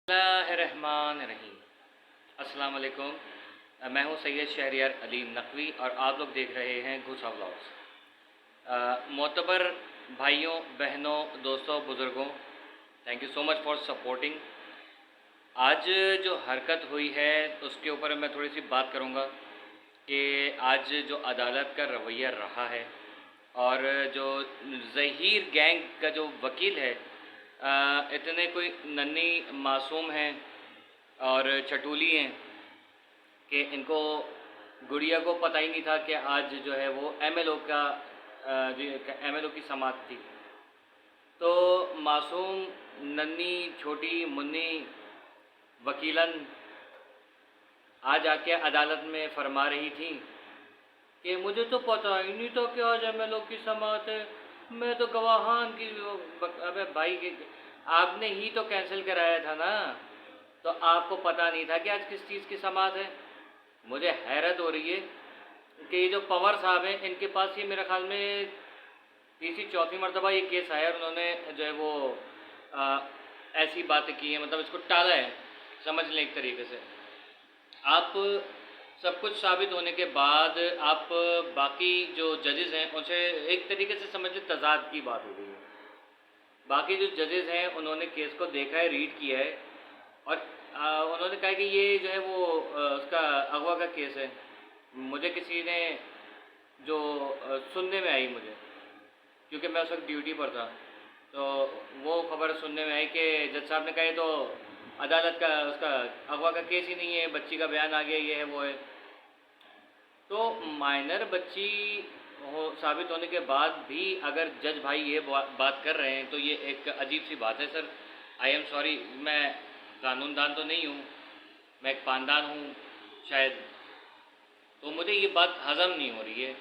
बिस्मिल्लाहिर्रहमानिर्रहीम। अस्सलाम वालेकुम। मैं हूं सैयद शहरियार अली नकवी और आप लोग देख रहे हैं घुसा व्लॉग्स। मोतबर भाइयों, बहनों, दोस्तों, बुज़ुर्गों, thank you so much for supporting. आज जो हरकत हुई है उसके ऊपर मैं थोड़ी सी बात करूंगा कि आज जो अदालत का रवैया रहा है और जो ज़हीर गैंग का जो वकील है, इतने कोई नन्ही मासूम हैं और चटूली हैं कि इनको गुड़िया को पता ही नहीं था कि आज जो है वो एमएलओ का एमएलओ की समात थी। तो मासूम नन्ही छोटी मुन्नी वकीलन आज आके अदालत में फरमा रही थी कि मुझे तो पता ही नहीं था कि आज एमएलओ की समात है, मैं तो गवाहान की। अबे भाई, आपने ही तो कैंसिल कराया था ना, तो आपको पता नहीं था कि आज किस चीज़ की समात है। मुझे हैरत हो रही है कि ये जो पवार साहब हैं, इनके पास ये मेरे ख्याल में तीसरी चौथी मरतबा ये केस आया और उन्होंने जो है वो ऐसी बातें की हैं, मतलब इसको टाला है, समझ लें एक तरीके से। आप सब कुछ साबित होने के बाद आप बाकी जो जजेस हैं उनसे एक तरीके से समझ लें तजाद की बात हो रही है। बाकी जो जजेस हैं उन्होंने केस को देखा है, रीड किया है और उन्होंने कहा कि ये जो है वो उसका अगवा का केस है। मुझे किसी ने जो सुनने में आई, मुझे, क्योंकि मैं उस वक्त ड्यूटी पर था, तो वो खबर सुनने में आई कि जज साहब ने कहा ये तो अदालत का उसका अगवा का केस ही नहीं है, बच्ची का बयान आ गया, ये है वो है। तो माइनर बच्ची साबित होने के बाद भी अगर जज भाई ये बात कर रहे हैं तो ये एक अजीब सी बात है। सर, आई एम सॉरी, मैं कानूनदान तो नहीं हूँ, मैं एक पानदान हूँ शायद, तो मुझे ये बात हज़म नहीं हो रही है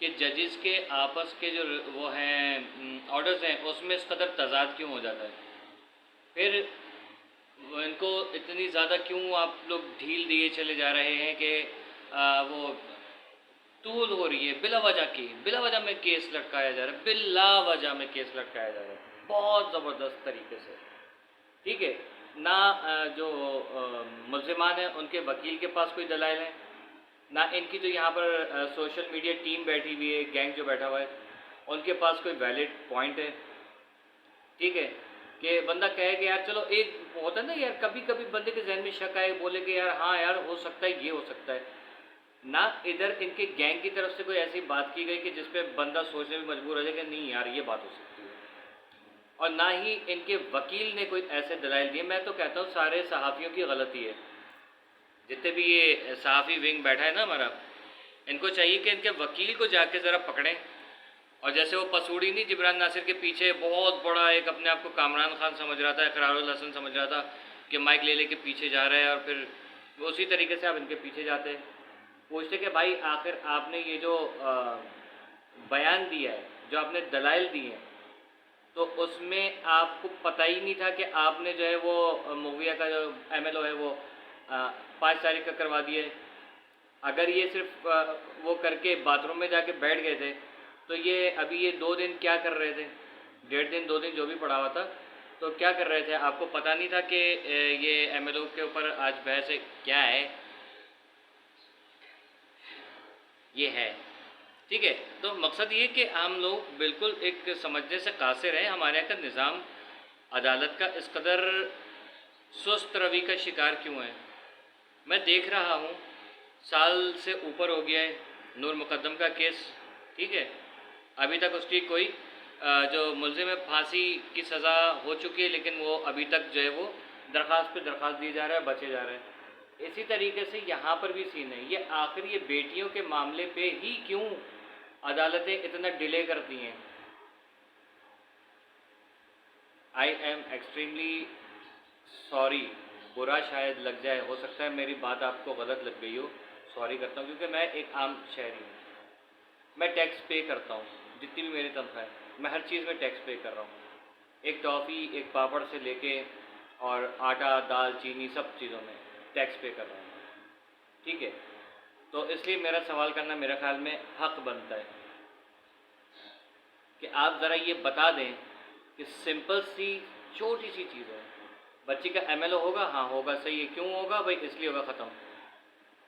कि जजेस के आपस के जो वो हैं ऑर्डर्स हैं उसमें इस कदर तजाद क्यों हो जाता है। फिर इनको इतनी ज़्यादा क्यों आप लोग ढील दिए चले जा रहे हैं कि वो तूल हो रही है बिला वजह में केस लटकाया जा रहा है, बिला वजह में केस लटकाया जा रहा है बहुत ज़बरदस्त तरीके से। ठीक है ना, जो मुल्ज़िमान हैं उनके वकील के पास कोई दलाइल है ना, इनकी जो यहाँ पर सोशल मीडिया टीम बैठी हुई है, गैंग जो बैठा हुआ है, उनके पास कोई वैलिड पॉइंट है। ठीक है कि बंदा कहे कि यार चलो, एक होता है ना यार, कभी कभी बंदे के जहन में शक आए, बोले कि यार हाँ यार हो सकता है, ये हो सकता है ना। इधर इनके गैंग की तरफ से कोई ऐसी बात की गई कि जिसपे बंदा सोचने में मजबूर हो जाए कि नहीं यार ये बात हो सकती है, और ना ही इनके वकील ने कोई ऐसे दलाइल दिए। मैं तो कहता हूँ सारे सहाफ़ियों की गलती है, जितने भी ये सहाफ़ी विंग बैठा है ना हमारा, इनको चाहिए कि इनके वकील को जाके ज़रा पकड़ें। और जैसे वो पसूड़ी नहीं जिब्रान नासिर के पीछे बहुत बड़ा एक अपने आप को कामरान खान समझ रहा था, इकरारुल हसन समझ रहा था कि माइक ले के पीछे जा रहा है, और फिर उसी तरीके से आप इनके पीछे जाते हैं, पूछते कि भाई आखिर आपने ये जो बयान दिया है, जो आपने दलाइल दिए हैं, तो उसमें आपको पता ही नहीं था कि आपने जो है वो मुगविया का जो एमएलओ है वो 5 तारीख का करवा दिया है। अगर ये सिर्फ वो करके बाथरूम में जाके बैठ गए थे तो ये अभी ये 2 दिन क्या कर रहे थे, 1.5 दिन 2 दिन जो भी पड़ा हुआ था, तो क्या कर रहे थे? आपको पता नहीं था कि ये एमएलओ के ऊपर आज बहस है? क्या है ये है। ठीक है, तो मकसद ये कि हम लोग बिल्कुल एक समझने से कासिर हैं, हमारे यहाँ का निज़ाम अदालत का इस कदर सुस्त रवि का शिकार क्यों है। मैं देख रहा हूँ साल से ऊपर हो गया है नूर मुकद्दम का केस। ठीक है, अभी तक उसकी कोई जो मुलजिम है फांसी की सज़ा हो चुकी है, लेकिन वो अभी तक जो है वो दरख्वास्त पे दरख्वास्त दी जा रहा है, बचे जा रहे हैं। इसी तरीके से यहाँ पर भी सीन है। ये आखिर ये बेटियों के मामले पे ही क्यों अदालतें इतना डिले करती हैं? आई एम एक्सट्रीमली सॉरी, बुरा शायद लग जाए, हो सकता है मेरी बात आपको गलत लग गई हो, सॉरी करता हूँ, क्योंकि मैं एक आम शहरी हूँ, मैं टैक्स पे करता हूँ, जितनी भी मेरी तनख्वाह है मैं हर चीज़ में टैक्स पे कर रहा हूँ, एक टॉफ़ी एक पापड़ से लेके और आटा दाल चीनी सब चीज़ों में टैक्स पे कर रहा हूँ। ठीक है, तो इसलिए मेरा सवाल करना मेरे ख्याल में हक बनता है कि आप ज़रा ये बता दें कि सिंपल सी छोटी सी चीज़ है, बच्ची का एमएलओ होगा, हाँ होगा, सही है। क्यों होगा भाई? इसलिए होगा, ख़त्म।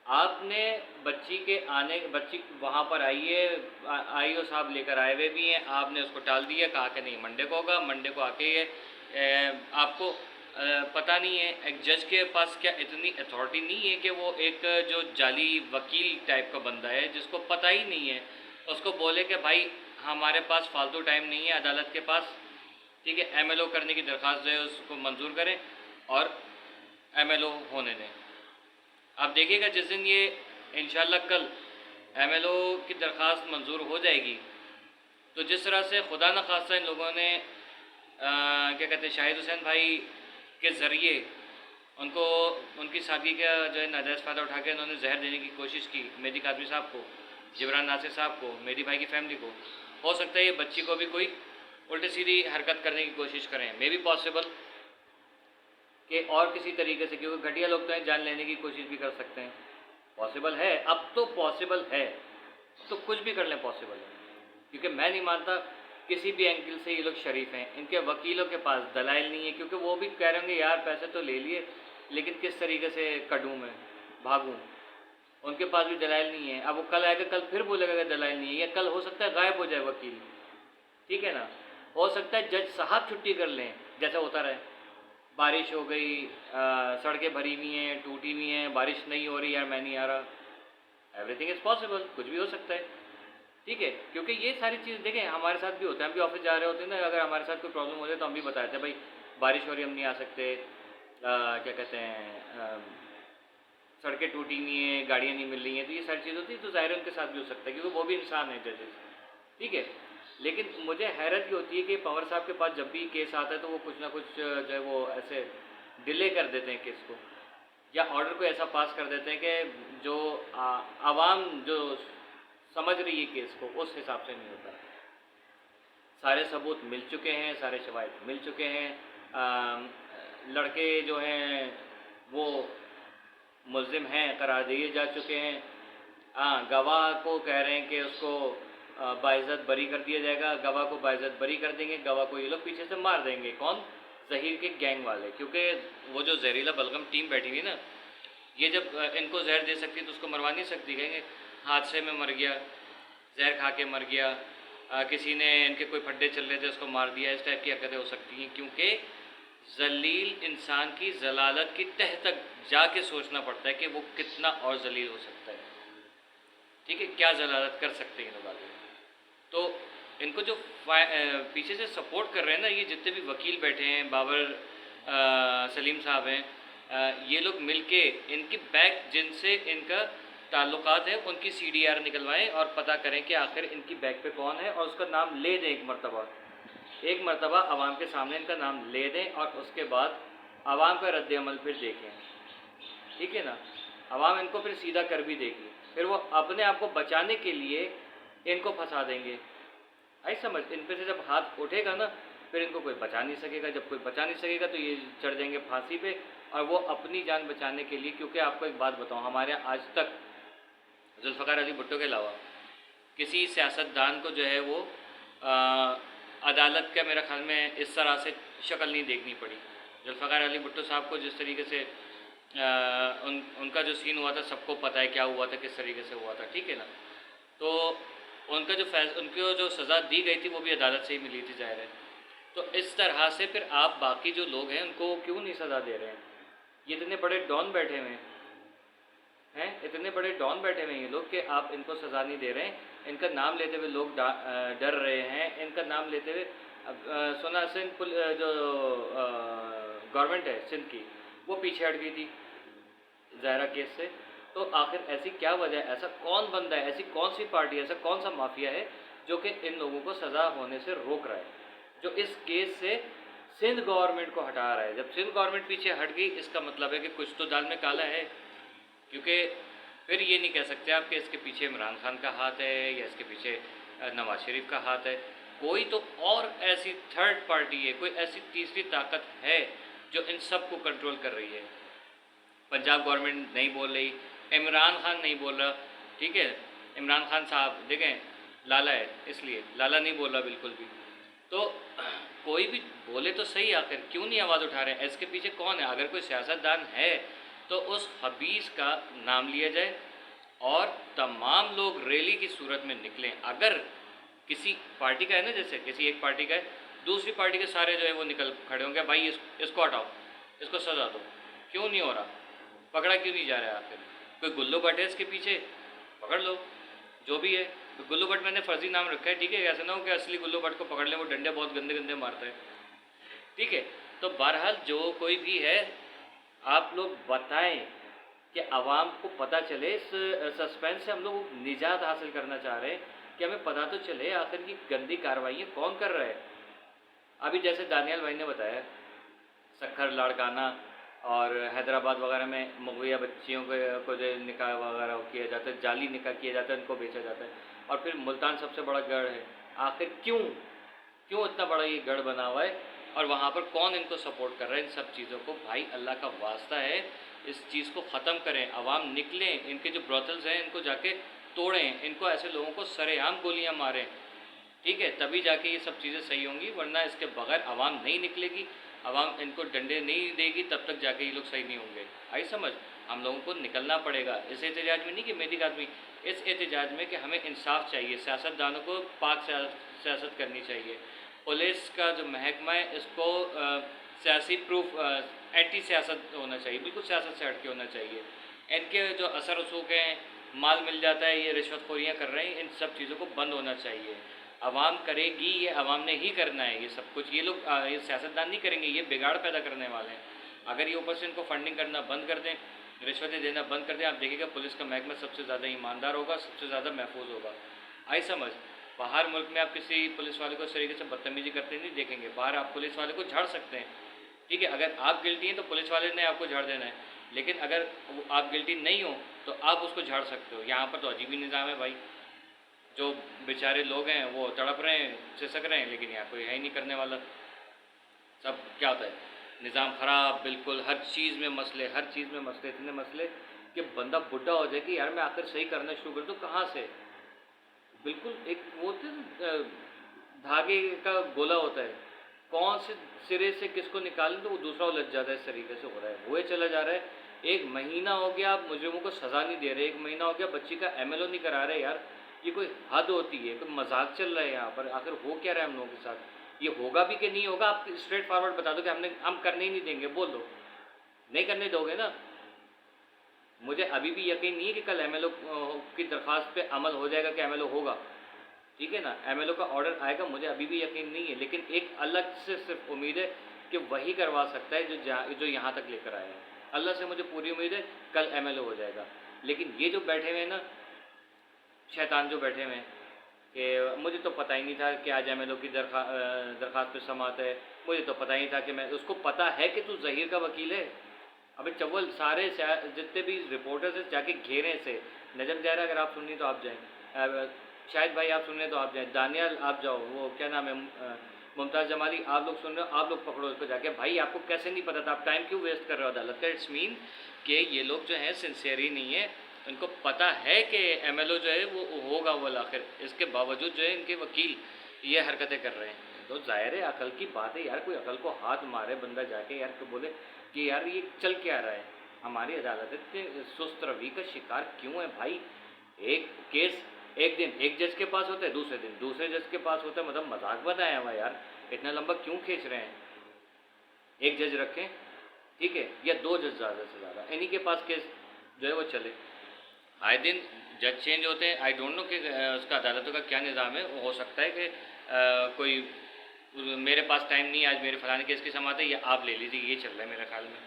आपने बच्ची के आने, बच्ची वहाँ पर आई है, आईओ साहब लेकर आए हुए भी हैं, आपने उसको टाल दिया, कहा कि नहीं मंडे को होगा। मंडे को आके ये आपको पता नहीं है, एक जज के पास क्या इतनी अथॉरिटी नहीं है कि वो एक जो जाली वकील टाइप का बंदा है जिसको पता ही नहीं है, उसको बोले कि भाई हमारे पास फालतू टाइम नहीं है अदालत के पास, ठीक है, एमएलओ करने की दरख्वास्त जो है उसको मंजूर करें और एमएलओ होने दें। आप देखिएगा जिस दिन ये इंशाल्लाह कल एमएलओ की दरख्वास्त मंजूर हो जाएगी, तो जिस तरह से खुदा न खास्ता इन लोगों ने क्या कहते हैं, शाहिद हुसैन भाई के ज़रिए उनको, उनकी सादगी का जो है नाजायज़ फ़ायदा उठा के उन्होंने जहर देने की कोशिश की मेहदी कादरी साहब को, जिब्रान नासिर साहब को, मेहदी भाई की फैमिली को। हो सकता है ये बच्ची को भी कोई उल्टी सीधी हरकत करने की कोशिश करें, मे बी पॉसिबल कि और किसी तरीके से, क्योंकि घटिया लोग तो हैं जान लेने की कोशिश भी कर सकते हैं, पॉसिबल है। अब तो पॉसिबल है, तो कुछ भी कर लें पॉसिबल है, क्योंकि मैं नहीं मानता किसी भी एंगल से ये लोग शरीफ हैं। इनके वकीलों के पास दलाइल नहीं है, क्योंकि वो भी कह रहे होंगे यार पैसे तो ले लिए, लेकिन किस तरीके से कढूँ मैं, भागूँ, उनके पास भी दलाइल नहीं है। अब वो कल आएगा, कल फिर बोलेगा कि दलाइल नहीं है, या कल हो सकता है गायब हो जाए वकील, ठीक है ना। हो सकता है जज साहब छुट्टी कर लें, जैसा होता रहे, बारिश हो गई, सड़कें भरी हुई हैं, टूटी हुई हैं, बारिश नहीं हो रही यार मैं नहीं आ रहा, एवरीथिंग इज़ पॉसिबल, कुछ भी हो सकता है, ठीक है। क्योंकि ये सारी चीज़ देखें हमारे साथ भी होता है, हम भी ऑफिस जा रहे होते हैं ना, अगर हमारे साथ कोई प्रॉब्लम हो जाए तो हम भी बताते हैं भाई बारिश हो रही हम नहीं आ सकते, क्या कहते हैं, सड़कें टूटी हुई हैं, गाड़ियाँ नहीं मिल रही हैं, तो ये सारी चीज़ होती है। तो ज़ाहिर है उनके साथ भी हो सकता है, क्योंकि वो भी इंसान है जजेस, ठीक है। लेकिन मुझे हैरत ये होती है कि पवार साहब के पास जब भी केस आता है तो वो कुछ ना कुछ जो है वो ऐसे डिले कर देते हैं केस को, या ऑर्डर को ऐसा पास कर देते हैं कि जो आवाम जो समझ रही है केस को उस हिसाब से नहीं होता। सारे सबूत मिल चुके हैं, सारे शवाहिद मिल चुके हैं, लड़के जो हैं वो मुल्ज़िम हैं करार दिए जा चुके हैं, गवाह को कह रहे हैं कि उसको बाइज़्ज़त बरी कर दिया जाएगा, गवाह को बाइज़्ज़त बरी कर देंगे, गवाह को ये लोग पीछे से मार देंगे। कौन? ज़हीर के गैंग वाले, क्योंकि वो जो जहरीला बलगम टीम बैठी हुई ना, ये जब इनको जहर दे सकती तो उसको मरवा नहीं सकती, कहेंगे हादसे में मर गया, जहर खा के मर गया, किसी ने इनके कोई फड्डे चल रहे थे उसको मार दिया, इस टाइप की हरकतें हो सकती हैं। क्योंकि जलील इंसान की जलालत की तह तक जाके सोचना पड़ता है कि वो कितना और जलील हो सकता है, ठीक है, क्या जलालत कर सकते हैं लोग आगे। तो इनको जो पीछे से सपोर्ट कर रहे हैं ना, ये जितने भी वकील बैठे हैं, बाबर सलीम साहब हैं, ये लोग मिलके इनकी बैक जिनसे इनका ताल्लुकात है उनकी CDR निकलवाएं और पता करें कि आखिर इनकी बैक पे कौन है, और उसका नाम ले दें एक मरतबा आवाम के सामने इनका नाम ले दें, और उसके बाद आवाम का रद्द अमल फिर देखें, ठीक है ना। आवाम इनको फिर सीधा कर भी देगी, फिर वो अपने आप को बचाने के लिए इनको फंसा देंगे। आई समझ? इन पे से जब हाथ उठेगा ना, फिर इनको कोई बचा नहीं सकेगा, जब कोई बचा नहीं सकेगा तो ये चढ़ जाएंगे फांसी पे, और वो अपनी जान बचाने के लिए, क्योंकि आपको एक बात बताऊं, हमारे आज तक जुल्फ़िकार अली भुट्टो के अलावा किसी सियासतदान को जो है वो अदालत का मेरा ख्याल में इस तरह से शक्ल नहीं देखनी पड़ी। जुल्फ़िकार अली भुट्टो साहब को जिस तरीके से उनका जो सीन हुआ था सबको पता है क्या हुआ था, किस तरीके से हुआ था, ठीक है ना। तो उनका जो उनको जो सज़ा दी गई थी वो भी अदालत से ही मिली थी, ज़ाहिर है। तो इस तरह से फिर आप बाकी जो लोग हैं उनको क्यों नहीं सज़ा दे रहे हैं? ये इतने बड़े डॉन बैठे हुए हैं, इतने बड़े डॉन बैठे हुए हैं ये लोग कि आप इनको सज़ा नहीं दे रहे हैं। इनका नाम लेते हुए लोग डर रहे हैं, इनका नाम लेते हुए सुना सिंध जो गवर्नमेंट है सिंध की, वो पीछे हट गई थी ज़ाहिरा केस से। तो आखिर ऐसी क्या वजह है, ऐसा कौन बंदा है, ऐसी कौन सी पार्टी, ऐसा कौन सा माफिया है जो कि इन लोगों को सज़ा होने से रोक रहा है, जो इस केस से सिंध गवर्नमेंट को हटा रहा है। जब सिंध गवर्नमेंट पीछे हट गई, इसका मतलब है कि कुछ तो दाल में काला है, क्योंकि फिर ये नहीं कह सकते आप कि इसके पीछे इमरान खान का हाथ है या इसके पीछे नवाज शरीफ का हाथ है। कोई तो और ऐसी थर्ड पार्टी है, कोई ऐसी तीसरी ताकत है जो इन सब को कंट्रोल कर रही है। पंजाब गवर्नमेंट नहीं बोल रही, इमरान खान नहीं बोल रहा, ठीक है। इमरान खान साहब देखें लाला है, इसलिए लाला नहीं बोल रहा बिल्कुल भी। तो कोई भी बोले तो सही, आखिर क्यों नहीं आवाज़ उठा रहे हैं? इसके पीछे कौन है? अगर कोई सियासतदान है तो उस हबीस का नाम लिया जाए और तमाम लोग रैली की सूरत में निकलें। अगर किसी पार्टी का है ना, जैसे किसी एक पार्टी का है, दूसरी पार्टी के सारे जो है वो निकल खड़े होंगे, भाई इसको हटाओ, इसको सजा दो। क्यों नहीं हो रहा? पकड़ा क्यों नहीं जा रहा है? आखिर कोई गुल्लू भट्ट है इसके पीछे, पकड़ लो, जो भी है। तो गुल्लू भट्ट मैंने फर्जी नाम रखा है, ठीक है, ऐसा ना हो कि असली गुल्लू भट्ट को पकड़ लें, वो डंडे बहुत गंदे गंदे मारता है, ठीक है। तो बहरहाल जो कोई भी है, आप लोग बताएं कि आवाम को पता चले। इस सस्पेंस से हम लोग निजात हासिल करना चाह रहे हैं कि हमें पता तो चले आखिर की गंदी कार्रवाइयाँ कौन कर रहा है। अभी जैसे दानियाल भाई ने बताया, सक्खर लाड़काना और हैदराबाद वगैरह में मगुइया बच्चियों को जो निकाह वगैरह किया जाता है, जाली निकाह किया जाता है, उनको बेचा जाता है। और फिर मुल्तान सबसे बड़ा गढ़ है, आखिर क्यों क्यों इतना बड़ा ये गढ़ बना हुआ है और वहाँ पर कौन इनको सपोर्ट कर रहा है इन सब चीज़ों को? भाई अल्लाह का वास्ता है, इस चीज़ को ख़त्म करें, आवाम निकलें, इनके जो ब्रोथल्स हैं इनको जाके तोड़ें, इनको ऐसे लोगों को सरेआम गोलियाँ मारें, ठीक है, तभी जाके ये सब चीज़ें सही होंगी। वरना इसके बगैर आवाम नहीं निकलेगी, आवाम इनको डंडे नहीं देगी, तब तक जाके ये लोग सही नहीं होंगे। आई समझ? हम लोगों को निकलना पड़ेगा इस एहतजाज में, नहीं कि मेरी आदमी, इस एहतजाज में कि हमें इंसाफ चाहिए, सियासतदानों को पाक सियासत करनी चाहिए। पुलिस का जो महकमा है इसको सियासी प्रूफ, एंटी सियासत होना चाहिए, बिल्कुल सियासत से हट के होना चाहिए। इनके जो असर रसूख हैं, माल मिल जाता है, ये रिश्वतखोरियाँ कर रहे हैं, इन सब चीज़ों को बंद होना चाहिए। आवाम करेगी, ये आवाम ने ही करना है ये सब कुछ। ये लोग ये सियासतदान नहीं करेंगे, ये बिगाड़ पैदा करने वाले हैं। अगर ये ऊपर से इनको फंडिंग करना बंद कर दें, रिश्वतें देना बंद कर दें, आप देखिएगा पुलिस का महकमा सबसे ज़्यादा ईमानदार होगा, सबसे ज़्यादा महफूज होगा। आई समझ? बाहर मुल्क में आप किसी पुलिस वाले को इस तरीके से बदतमीजी करते नहीं देखेंगे। बाहर आप पुलिस वाले को झाड़ सकते हैं, ठीक है, अगर आप गिल्टी हैं तो पुलिस वाले ने आपको झाड़ देना है, लेकिन अगर आप गिल्टी नहीं हो तो आप उसको झाड़ सकते हो। यहाँ पर तो अजीब ही निज़ाम है भाई, जो बेचारे लोग हैं वो तड़प रहे हैं, सिसक रहे हैं, लेकिन यहाँ कोई है ही नहीं करने वाला। सब क्या होता है, निज़ाम ख़राब, बिल्कुल हर चीज़ में मसले, हर चीज़ में मसले, इतने मसले कि बंदा बुढ़ा हो जाए कि यार मैं आखिर सही करना शुरू कर दूँ कहाँ से। बिल्कुल एक वो धागे का गोला होता है, कौन से सिरे से किसको निकालें तो वो दूसरा उलझ जाता है। इस तरीके से हो रहा है, हुए चला जा रहा है। 1 महीना हो गया आप मुजरिमों को सज़ा नहीं दे रहे, 1 महीना हो गया बच्ची का MLO नहीं करा रहे। यार ये कोई हद होती है, कोई मजाक चल रहा है यहाँ पर। आखिर हो क्या रहा है हम लोगों के साथ? ये होगा भी कि नहीं होगा? आप स्ट्रेट फॉरवर्ड बता दो कि हम करने ही नहीं देंगे, बोल दो, नहीं करने दोगे ना। मुझे अभी भी यकीन नहीं है कि कल MLO की दरख्वास्त पे अमल हो जाएगा, कि MLO होगा, ठीक है ना, MLO का ऑर्डर आएगा, मुझे अभी भी यकीन नहीं है। लेकिन एक अलग से सिर्फ उम्मीद है कि वही करवा सकता है जो यहाँ तक लेकर आया है। अल्लाह से मुझे पूरी उम्मीद है कल MLO हो जाएगा। लेकिन ये जो बैठे हुए हैं ना, शैतान जो बैठे हुए हैं कि मुझे तो पता ही नहीं था कि आज MLO की दरख्वास्त पे समात है, मुझे तो पता ही नहीं था कि मैं, उसको पता है कि तू ज़हीर का वकील है। अबे चव्वल, सारे जितने भी रिपोर्टर्स हैं जाके घेरे से। नजम ज़ाहिरा अगर आप सुननी तो आप जाएँ, शायद भाई आप सुन रहे हैं तो आप जाएँ, दानियाल आप जाओ, वो क्या नाम है, मुमताज़ जमाली आप लोग सुन रहे हो, आप लोग पकड़ो इसको जाके। भाई आपको कैसे नहीं पता था? आप टाइम क्यों वेस्ट कर रहे हो अदालत का? इट्स मीन कि ये लोग जो हैं सिंसियर ही नहीं है, उनको पता है कि MLO जो है वो होगा वो आखिर, इसके बावजूद जो है इनके वकील ये हरकतें कर रहे हैं। तो ज़ाहिर है अकल की बात है यार, कोई अकल को हाथ मारे बंदा जाके यार, तो बोले कि यार ये चल क्या रहा है, हमारी अदालत इतने सुस्त रवि का शिकार क्यों है भाई? एक केस एक दिन एक जज के पास होता है, दूसरे दिन दूसरे जज के पास होता है, मतलब मजाक बनाया हुआ यार, इतना लंबा क्यों खींच रहे हैं? एक जज रखें, ठीक है, या 2 जज ज़्यादा से ज़्यादा, इन्हीं के पास केस जो है वो चले। आए दिन जज चेंज होते हैं, आई डोंट नो कि उसका अदालतों का क्या निज़ाम है। हो सकता है कि कोई मेरे पास टाइम नहीं है आज, मेरे फलाने केस की समात है, या आप ले लीजिए, ये चल रहा है मेरे ख्याल में।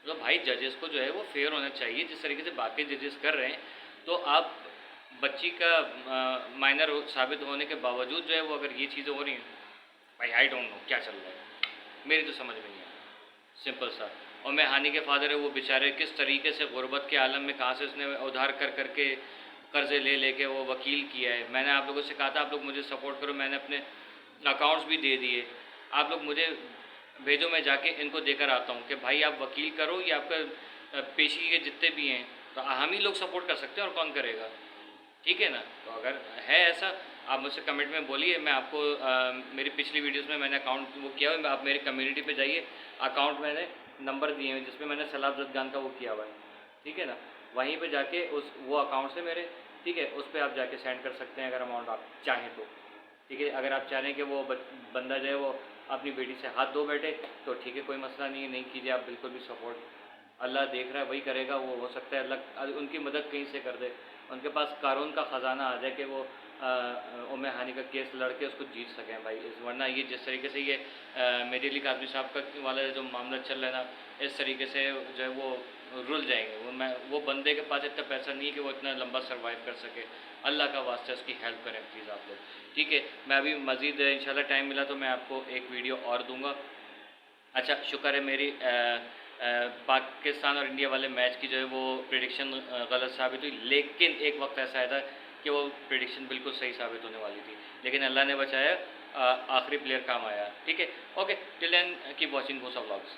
तो भाई जजेस को जो है वो फेयर होना चाहिए, जिस तरीके से बाकी जजेस कर रहे हैं। तो आप बच्ची का माइनर साबित होने के बावजूद जो है वो अगर ये चीज़ें हो रही हैं, भाई आई डोंट नो क्या चल रहा है, मेरी तो समझ में नहीं आया, सिंपल सा। और मैं हानि के फादर है, वो बेचारे किस तरीके से गुर्बत के आलम में कहाँ से उसने उधार कर करके कर्ज़े ले लेके वो वकील किया है। मैंने आप लोगों से कहा था आप लोग मुझे सपोर्ट करो, मैंने अपने अकाउंट्स भी दे दिए, आप लोग मुझे भेजो, मैं जाके इनको देकर आता हूँ कि भाई आप वकील करो, या आपका पेशी के जितने भी हैं तो हम ही लोग सपोर्ट कर सकते हैं, और कौन करेगा, ठीक है ना। तो अगर है ऐसा, आप मुझसे कमेंट में बोलिए, मैं आपको मेरी पिछली वीडियोस में मैंने अकाउंट वो किया हुआ है, आप मेरी कम्युनिटी पे जाइए, अकाउंट मैंने नंबर दिए हैं जिसमें मैंने सलाब जदगान का वो किया हुआ है, ठीक है ना। वहीं पे जाके उस वो अकाउंट से मेरे, ठीक है, उस पर आप जाके सेंड कर सकते हैं अगर अमाउंट आप चाहें तो, ठीक है। अगर आप चाहें कि वो बंदा जो है वो अपनी बेटी से हाथ धो बैठे तो ठीक है, कोई मसला नहीं है, नहीं कीजिए आप बिल्कुल भी सपोर्ट। अल्लाह देख रहा है, वही करेगा। वो हो सकता है अल्लाह उनकी मदद कहीं से कर दे, उनके पास कानून का ख़जाना आ जाए कि वो उम्मे हानी का केस लड़के उसको जीत सकें भाई। वरना ये जिस तरीके से ये मेरे लिए आदमी साहब का वाला जो मामला चल रहा है ना, इस तरीके से जो है वो रुल जाएंगे। वो बंदे के पास इतना पैसा नहीं है कि वो इतना लंबा सर्वाइव कर सके। अल्लाह का वास्ता उसकी हेल्प करें प्लीज़ आप लोग, ठीक है। मैं अभी मज़ीद इंशाल्लाह टाइम मिला तो मैं आपको एक वीडियो और दूंगा। अच्छा, शुक्र है मेरी पाकिस्तान और इंडिया वाले मैच की जो है वो प्रेडिक्शन गलत साबित हुई, लेकिन एक वक्त ऐसा आया था कि वो प्रेडिक्शन बिल्कुल सही साबित होने वाली थी, लेकिन अल्लाह ने बचाया, आखिरी प्लेयर काम आया, ठीक है। Okay, till then keep watching Ghosa vlogs.